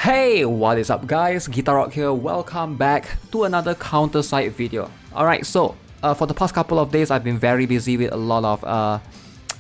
Hey, what is up guys? GuitarRock here. Welcome back to another CounterSide video. Alright, so for the past couple of days I've been very busy with a lot of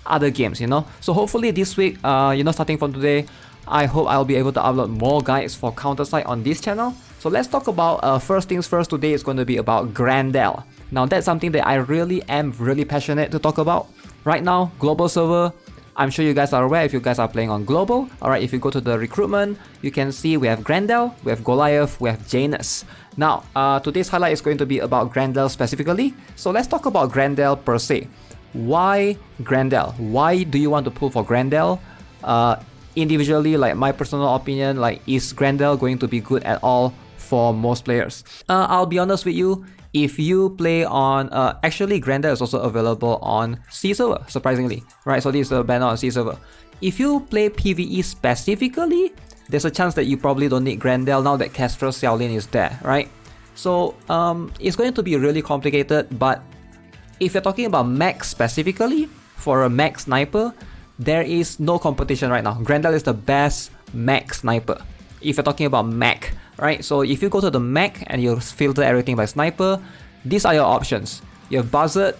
other games, So hopefully this week, starting from today, I hope I'll be able to upload more guides for CounterSide on this channel. So let's talk about first things first. Today is going to be about Grendel. Now that's something that I am really passionate to talk about. Right now, global server, I'm sure you guys are aware if you guys are playing on global. Alright, if you go to the recruitment, you can see we have Grendel, we have Goliath, we have Janus. Now, today's highlight is going to be about Grendel specifically. So let's talk about Grendel per se. Why Grendel? Why do you want to pull for Grendel? Individually, like my personal opinion, like is Grendel going to be good at all for most players? I'll be honest with you. If you play on, actually Grendel is also available on C server, surprisingly, right? So this is a banner on C server. If you play PvE specifically, there's a chance that you probably don't need Grendel now that Kestrel Xiaolin is there, right? So it's going to be really complicated, but if you're talking about MECH specifically, for a MECH sniper, there is no competition right now. Grendel is the best MECH sniper. If you're talking about MECH, right? So if you go to the MECH and you filter everything by sniper, these are your options. You have Buzzard.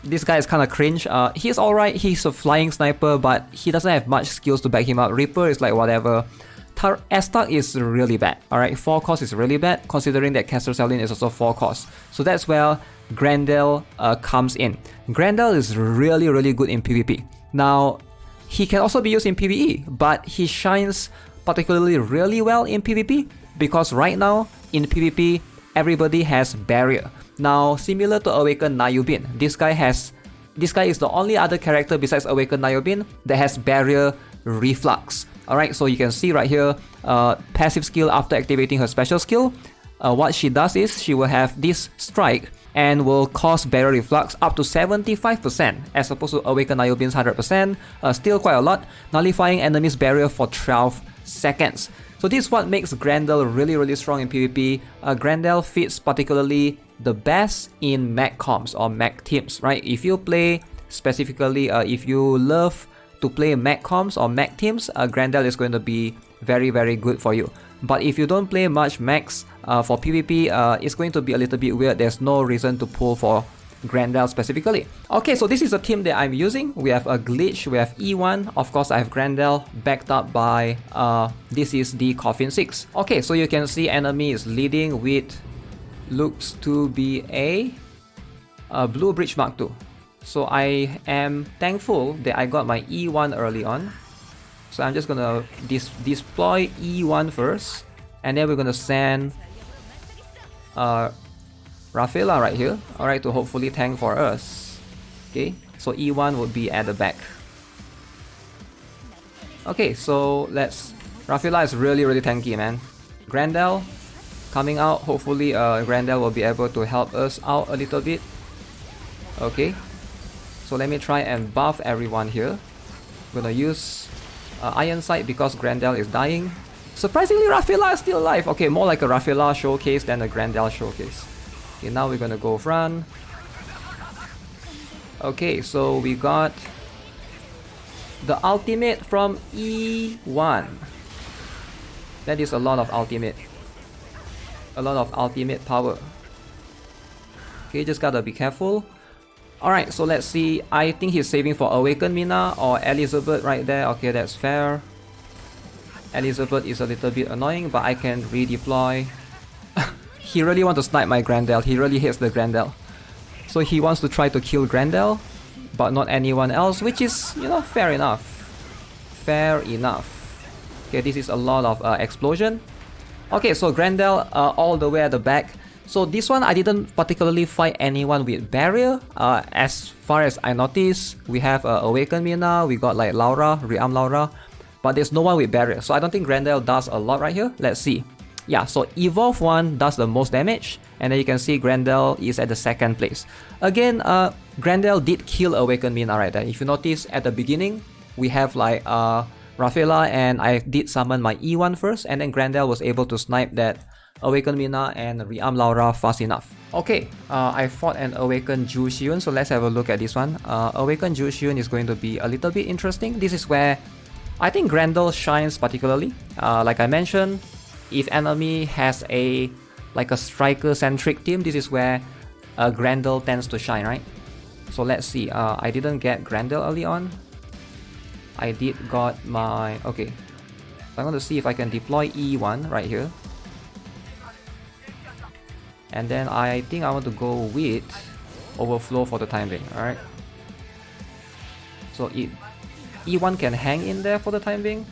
This guy is kind of cringe. He's alright. He's a flying sniper, but he doesn't have much skills to back him up. Reaper is like whatever. Estak is really bad. Alright, 4 cost is really bad considering that Kestrel Xiaolin is also 4 cost. So that's where Grendel comes in. Grendel is really good in PvP. Now, he can also be used in PvE, but he shines particularly really well in PvP because right now in PvP everybody has barrier. Now similar to Awakened Nayubin, this guy is the only other character besides Awakened Nayubin that has barrier reflux. Alright, so you can see right here, passive skill after activating her special skill, what she does is she will have this strike and will cause barrier reflux up to 75% as opposed to Awakened Nayubin's 100%, still quite a lot, nullifying enemies barrier for 12 seconds. So this is what makes Grendel really strong in PvP. Grendel fits particularly the best in MECH comps or MECH teams, right? If you play specifically, if you love to play MECH comps or MECH teams, Grendel is going to be very good for you. But if you don't play much mechs for PvP, it's going to be a little bit weird. There's no reason to pull for Grendel specifically. Okay, so this is the team that I'm using. We have a Glitch, we have E1, of course I have Grendel backed up by, this is the Coffin 6. Okay, so you can see enemy is leading with, looks to be a Blue Bridge Mark II. So I am thankful that I got my E1 early on. So I'm just gonna deploy E1 first, and then we're gonna send Rafaela right here, alright, to hopefully tank for us. Okay, so E1 would be at the back. Okay, so Rafaela is really tanky, man. Grendel coming out, hopefully Grendel will be able to help us out a little bit. Okay, so let me try and buff everyone here. I'm gonna use Iron Sight because Grendel is dying. Surprisingly, Rafaela is still alive. Okay, more like a Rafaela showcase than a Grendel showcase. Okay, now we're gonna go front. Okay, so we got the ultimate from E1. That is a lot of ultimate. A lot of ultimate power. Okay, just gotta be careful. Alright, so let's see. I think he's saving for Awakened Mina or Elizabeth right there. Okay, that's fair. Elizabeth is a little bit annoying, but I can redeploy. He really wants to snipe my Grendel. He really hates the Grendel. So he wants to try to kill Grendel, but not anyone else, which is, fair enough. Fair enough. Okay, this is a lot of explosion. Okay, so Grendel all the way at the back. So this one, I didn't particularly fight anyone with barrier. As far as I noticed, we have Awakened Mina, we got like Laura, Rearm Laura, but there's no one with barrier. So I don't think Grendel does a lot right here. Let's see. Yeah, so Evolve 1 does the most damage, and then you can see Grendel is at the 2nd place. Again, Grendel did kill Awakened Mina right there. If you notice at the beginning, we have like Rafaela, and I did summon my E1 first, and then Grendel was able to snipe that Awakened Mina and Rearm Laura fast enough. Okay, I fought an Awakened Zhu Xiun, so let's have a look at this one. Awakened Zhu Xiun is going to be a little bit interesting. This is where I think Grendel shines particularly. Like I mentioned, if enemy has a striker-centric team, this is where Grendel tends to shine, right? So let's see. I didn't get Grendel early on. I did got my... Okay. I'm going to see if I can deploy E1 right here. And then I think I want to go with Overflow for the time being, alright? So E1 can hang in there for the time being.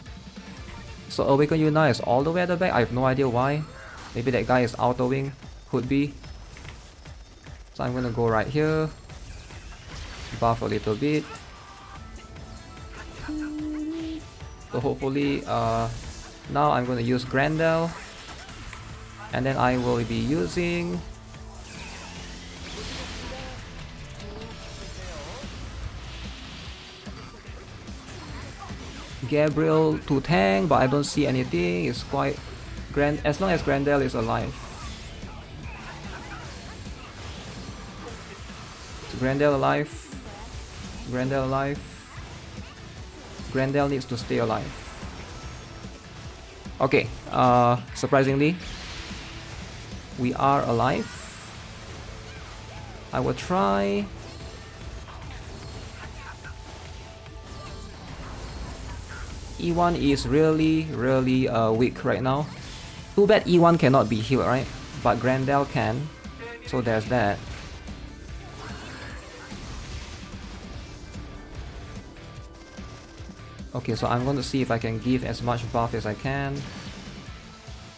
So Awaken You now is all the way at the back. I have no idea why. Maybe that guy is autoing. Could be. So I'm gonna go right here. Buff a little bit. So hopefully now I'm gonna use Grendel. And then I will be using Gabriel to tank, but I don't see anything. It's quite as long as Grendel is alive. Is Grendel alive? Grendel alive? Grendel needs to stay alive. Okay, surprisingly, we are alive. I will try. E1 is really weak right now. Too bad E1 cannot be healed, right? But Grendel can. So there's that. Okay, so I'm going to see if I can give as much buff as I can.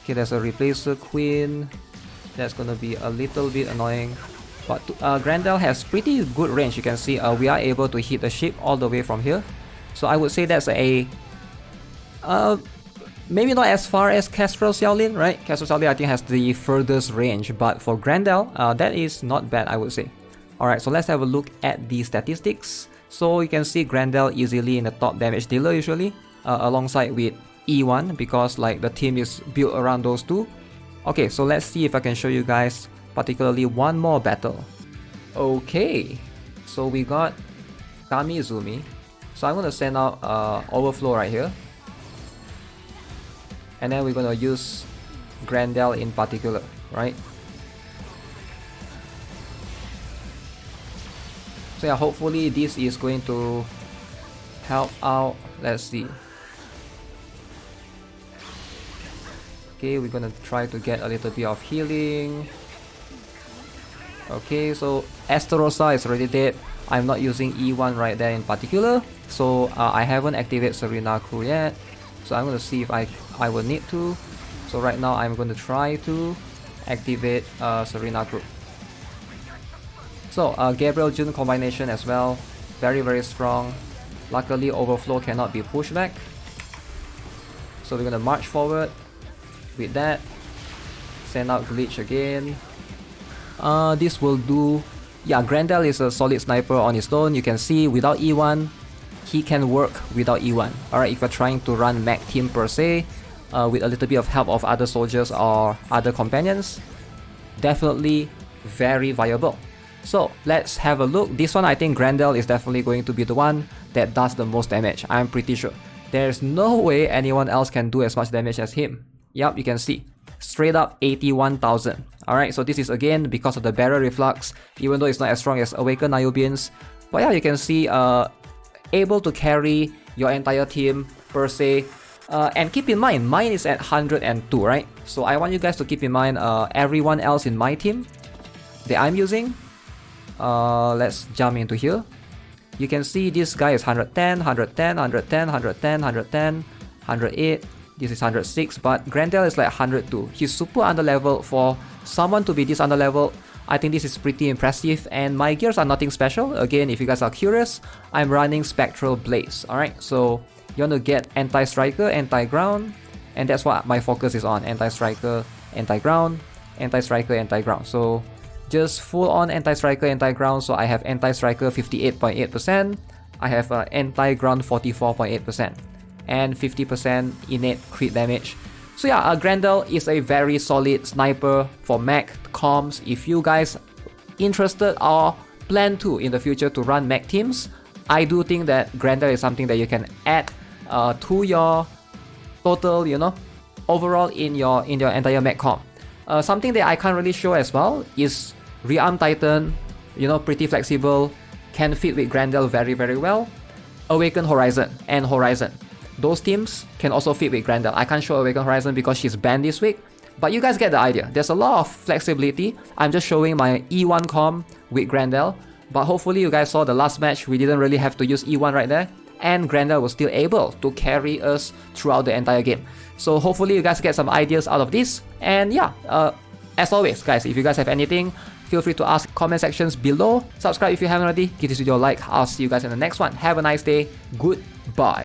Okay, there's a Replacer Queen. That's going to be a little bit annoying. But Grendel has pretty good range. You can see we are able to hit the ship all the way from here. So I would say that's a... maybe not as far as Kestrel Xiaolin, right? Kestrel Xiaolin I think has the furthest range. But for Grendel, that is not bad, I would say. Alright, so let's have a look at the statistics. So you can see Grendel easily in the top damage dealer usually, alongside with E1 because like the team is built around those two. Okay, so let's see if I can show you guys particularly one more battle. Okay, so we got Kamizumi. So I'm gonna send out Overflow right here. And then we're gonna use Grendel in particular, right? So yeah, hopefully this is going to help out. Let's see. Okay, we're gonna try to get a little bit of healing. Okay, so Esterosa is already dead. I'm not using E1 right there in particular. So I haven't activated Serena Crew yet. So I'm gonna see if I will need to. So right now I'm going to try to activate Serena Crew. So Gabriel Jun combination as well, very strong. Luckily Overflow cannot be pushed back. So we're gonna march forward with that. Send out Glitch again. This will do. Yeah, Grendel is a solid sniper on his own. You can see without E1, he can work without E1. Alright, if you're trying to run mech team per se, with a little bit of help of other soldiers or other companions, definitely very viable. So let's have a look. This one I think Grendel is definitely going to be the one that does the most damage. I'm pretty sure. There's no way anyone else can do as much damage as him. Yup, you can see. Straight up 81,000. Alright, so this is again because of the Barrier Reflux, even though it's not as strong as Awaken Niobians. But yeah, you can see able to carry your entire team per se. And keep in mind, mine is at 102, right? So I want you guys to keep in mind everyone else in my team that I'm using. Let's jump into here. You can see this guy is 110, 110, 110, 110, 110, 108. This is 106, but Grendel is like 102. He's super underleveled. For someone to be this underleveled, I think this is pretty impressive, and my gears are nothing special. Again, if you guys are curious, I'm running Spectral Blaze. Alright, so you want to get anti-striker, anti-ground, and that's what my focus is on. Anti-striker, anti-ground, anti-striker, anti-ground. So just full on anti-striker, anti-ground. So I have anti-striker 58.8%, I have anti-ground 44.8%, and 50% innate crit damage. So yeah, Grendel is a very solid sniper for mech comms. If you guys interested or plan to in the future to run mech teams, I do think that Grendel is something that you can add to your total, you know, overall in your entire mech comp. Something that I can't really show as well is Rearm Titan, you know, pretty flexible, can fit with Grendel very well. Awaken Horizon and Horizon, those teams can also fit with Grendel. I can't show Awaken Horizon because she's banned this week, but you guys get the idea. There's a lot of flexibility. I'm just showing my E1 comp with Grendel, but hopefully you guys saw the last match, we didn't really have to use E1 right there, and Grendel was still able to carry us throughout the entire game. So hopefully you guys get some ideas out of this, and yeah, as always guys, if you guys have anything, feel free to ask comment sections below. Subscribe if you haven't already, give this video a like. I'll see you guys in the next one. Have a nice day, goodbye.